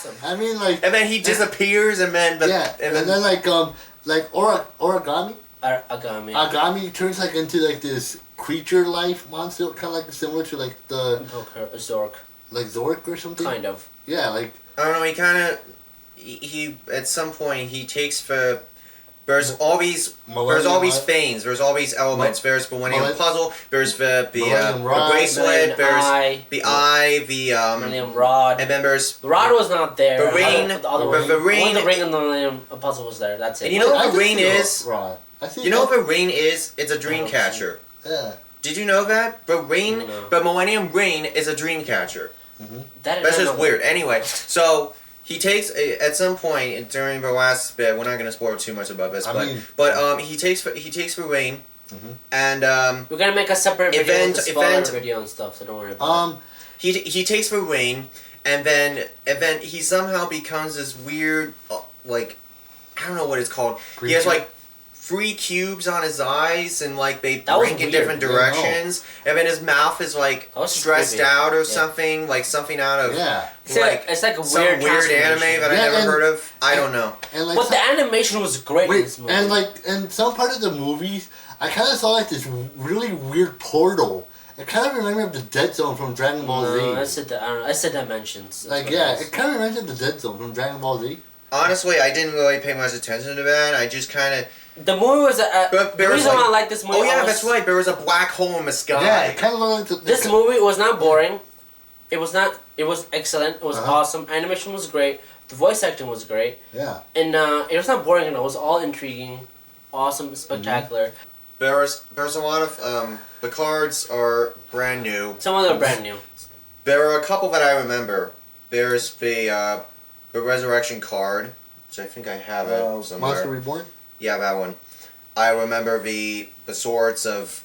awesome. I mean, like... And then he disappears, and then... and then like origami? Agami. Agami turns, like, into, like, this creature life monster, kind of, like, similar to, like, the... Okay, Zork. Like Zork or something? Kind of. Yeah, like... I don't know, he kind of... He at some point, he takes the... There's all these veins, there's all these elements. There's the Millennium Puzzle, there's the bracelet, there's the eye, the Millennium Rod. And then there's... The Rod was not there. The ring. The ring and the Millennium Puzzle was there, that's it. And you know what the ring is? You know what the ring is? It's a dream catcher. Yeah. Did you know that? The ring, the Millennium Ring is a dream catcher. Mm-hmm. That's just weird. Anyway, so... He takes at some point during the last bit. We're not going to spoil too much about this, but he takes the ring, and we're gonna make a separate video with the spoiler video and stuff. So don't worry about it. He takes the ring, and then he somehow becomes this weird like I don't know what it's called. He has like 3 cubes on his eyes, and like they blink in different directions, and then his mouth is like stressed out or something, like something out of it's like a some weird anime that I never heard of. I don't know. And like but the animation was great in this movie. And like in some part of the movies, I kind of saw like this really weird portal. It kind of reminded me of the Dead Zone from Dragon Ball Z. I said dimensions. Like it kind of reminds me of the Dead Zone from Dragon Ball Z. Honestly, I didn't really pay much attention to that. I just kind of... The movie was the reason why I like this movie. Oh yeah, that's right. There was a black hole in the sky. Yeah, it kind of looked like this movie was not boring. It was not. It was excellent. It was awesome. Animation was great. The voice acting was great. Yeah. And it was not boring at all. It was all intriguing, awesome, spectacular. There's a lot of the cards are brand new. Some of them are brand new. There are a couple that I remember. There's the Resurrection card, which I think I have it somewhere. Monster Reborn? Yeah, that one. I remember the swords of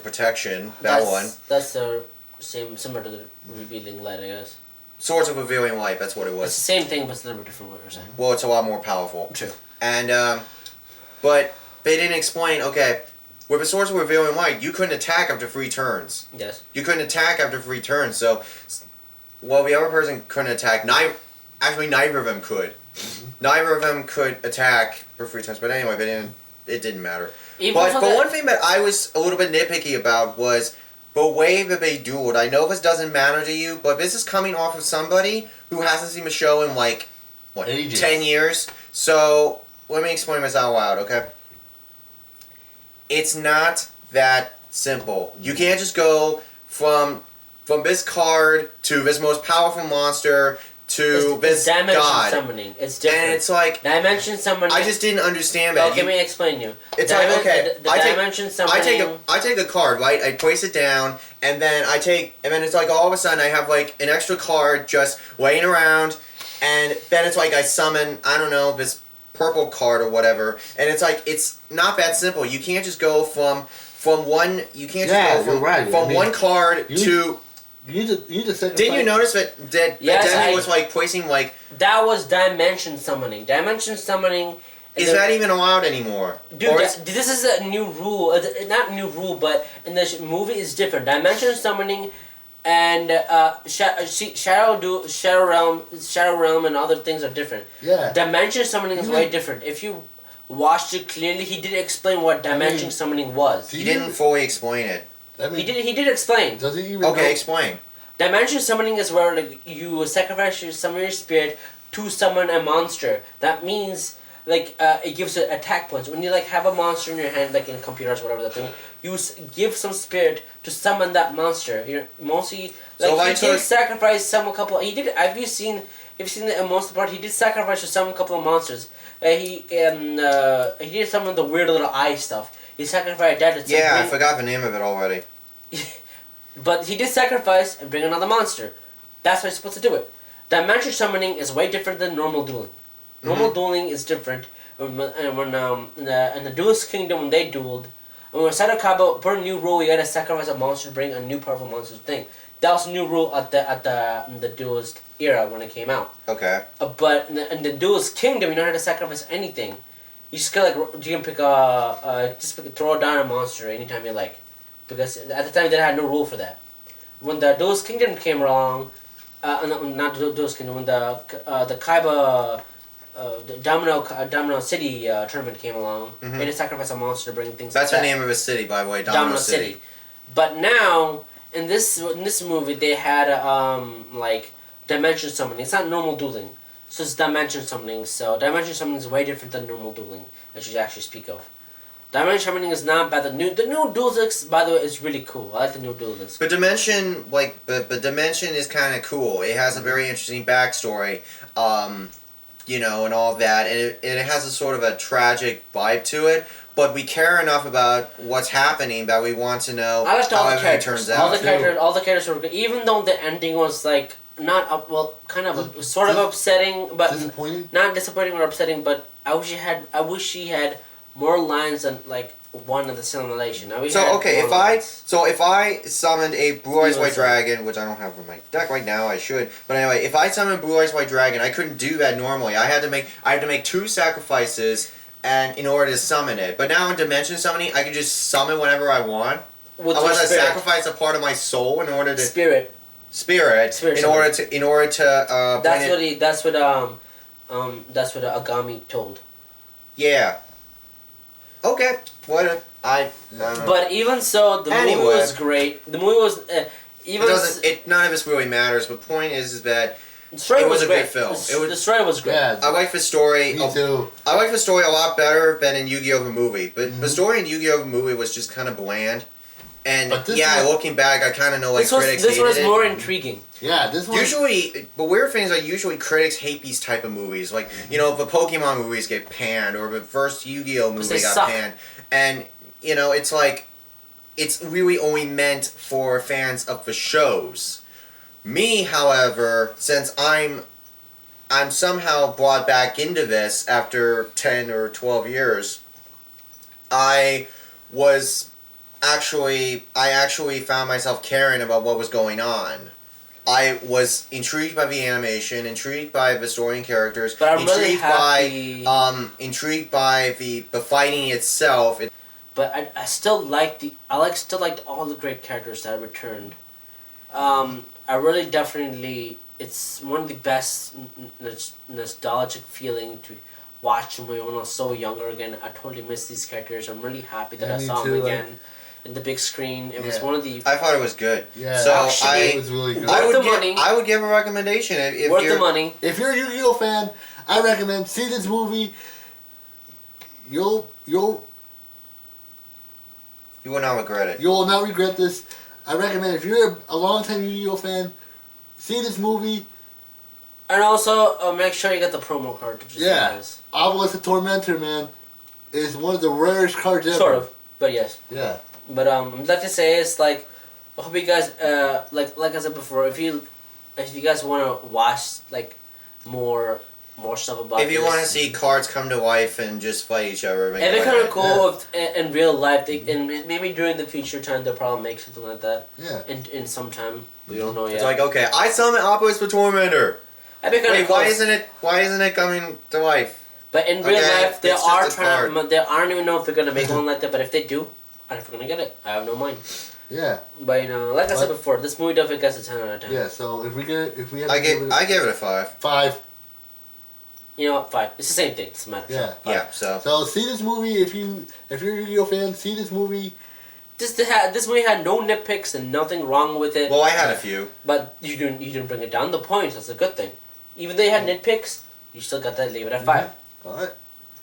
protection. That one. That's the similar to the Revealing Light, I guess. Swords of Revealing Light. That's what it was. It's the same thing, but it's a little bit different. What you're saying. Well, it's a lot more powerful. True. And but they didn't explain. Okay, with the Swords of Revealing Light, you couldn't attack after 3 turns. Yes. You couldn't attack after 3 turns. So, well, the other person couldn't attack. Neither of them could. Neither of them could attack for 3 turns, but anyway, it didn't matter. But one thing that I was a little bit nitpicky about was the way that they dueled. I know this doesn't matter to you, but this is coming off of somebody who hasn't seen the show in like, 10 years? So, let me explain this out loud, okay? It's not that simple. You can't just go from this card to this most powerful monster to this god. Summoning. It's different. And it's like... Dimension summoning... I just didn't understand that. Okay, let me explain you. It's like, okay... Dimension summoning... I take a card, right? I place it down, and then it's like all of a sudden I have like an extra card just laying around, and then it's like I summon, I don't know, this purple card or whatever, and it's like, it's not that simple. You can't just go from one... You can't just go from one card to... You need to Didn't you notice that Demi was like placing like... That was dimension summoning. Dimension summoning... Is that even allowed anymore? Dude, this is a new rule. Not new rule, but in the movie it's different. Dimension summoning and Shadow Realm and other things are different. Yeah. Dimension summoning is way different. If you watched it clearly, he did explain what dimension summoning was. He didn't fully explain it. He did explain. Does he even Okay, explain. Dimension summoning is where like you sacrifice your spirit to summon a monster. That means like it gives it attack points. When you like have a monster in your hand, like in computers, whatever that thing, you give some spirit to summon that monster. You're mostly like he did sacrifice some couple. He did. Have you seen the most part? He did sacrifice to summon a couple of monsters. He did some of the weird little eye stuff. He sacrificed that. I forgot the name of it already. But he did sacrifice and bring another monster. That's how you're supposed to do it. Dimension summoning is way different than normal dueling. Normal dueling is different. And when in the Duelist Kingdom, when they dueled, when Sadokaba put a new rule, you gotta sacrifice a monster to bring a new powerful monster thing. That was a new rule in the Duelist era when it came out. Okay. But in the Duelist Kingdom, you don't have to sacrifice anything. You just you can pick throw down a monster anytime you like, because at the time they had no rule for that. When the Duelist Kingdom came along, No, not those kind. When the Kaiba, the Domino City tournament came along, they had to sacrifice a monster to bring things. That's the back. name of a city, by the way. Domino City. But now in this movie they had like dimension summoning. It's not normal dueling, so it's dimension summoning. So dimension summoning is way different than normal dueling, as you actually speak of. Dimension summoning is not bad. The new Duelix, by the way, is really cool. I like the new Duelix. But Dimension, but Dimension is kind of cool. It has a very interesting backstory, you know, and all that, and it has a sort of a tragic vibe to it. But we care enough about what's happening that we want to know I liked how all the everything characters. turns out. All the characters were good. Even though the ending was like not up, well, kind of sort of upsetting, but disappointing. Not disappointing or upsetting. But I wish she had more lines than like one of the simulation. So if I summoned a Blue Eyes White Dragon, which I don't have on my deck right now, I should. But anyway, if I summoned Blue Eyes White Dragon, I couldn't do that normally. I had to make 2 sacrifices and in order to summon it. But now in Dimension Summoning, I can just summon whenever I want. Unless I sacrifice a part of my soul in order to spirit in order to that's what Agami told. Yeah. Okay. What if I don't know. But even so, the movie was great. The movie was none of this really matters. But point is that the story was a great. good film. The story was great. Yeah, I like the story. Me too. I like the story a lot better than in Yu-Gi-Oh! The movie. But the story in Yu-Gi-Oh! The movie was just kind of bland. And looking back, I kind of know critics hated it. This was more intriguing. Yeah, this one. Usually, the weird thing is that usually critics hate these type of movies. Like, you know, the Pokemon movies get panned, or the first Yu-Gi-Oh! Movie got panned. And, you know, it's like, it's really only meant for fans of the shows. Me, however, since I'm somehow brought back into this after 10 or 12 years, I actually found myself caring about what was going on. I was intrigued by the animation, intrigued by the story and characters, but I'm really happy. Intrigued by the fighting itself. But I still liked all the great characters that returned. I really definitely, it's one of the best nostalgic feeling to watch them when I was so younger again. I totally miss these characters. I'm really happy that I saw them again. In the big screen, it was one of the. I thought it was good. Yeah, so it was really good. I would give a recommendation if worth the money. If you're a Yu-Gi-Oh fan, I recommend see this movie. You will not regret it. You will not regret this. I recommend if you're a long-time Yu-Gi-Oh fan, see this movie. And also make sure you get the promo card. Obelisk the Tormentor, man, is one of the rarest cards ever. Sort of, but yes. Yeah. But I'd like to say is like, I hope you guys like I said before, if you guys want to watch like more stuff about if you want to see cards come to life and just fight each other, if it's kind of cool in real life, and maybe during the future time they'll probably make something like that. Yeah. In some time, we don't know yet. It's like, okay, I summon Opus for Tormentor. Wait, why isn't it coming to life? But in real life, they aren't even know if they're gonna make one like that. But if they do, I'm never gonna get it. I have no mind. Yeah. But you know, like I said before, this movie definitely gets a 10 out of 10. Yeah. So I gave it a 5. 5. You know what? 5. It's the same thing. It's a matter. Yeah. 5. Yeah. So see this movie if you're a Yu-Gi-Oh fan. See this movie. This movie had no nitpicks and nothing wrong with it. Well, I had a few. But you didn't bring it down the points. That's a good thing. Even though you had nitpicks, you still got that. Leave it at 5. All right.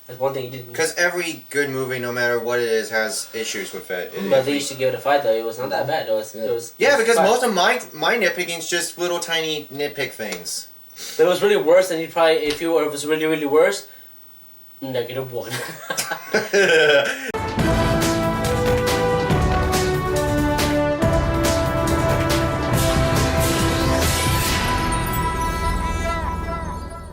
That's one thing you didn't. Because every good movie, no matter what it is, has issues with it. But they used to give it a 5 though. It was not that bad. It was. Yeah, because 5. most of my nitpicking is just little tiny nitpick things. But it was really worse than if it was really, really worse, -1.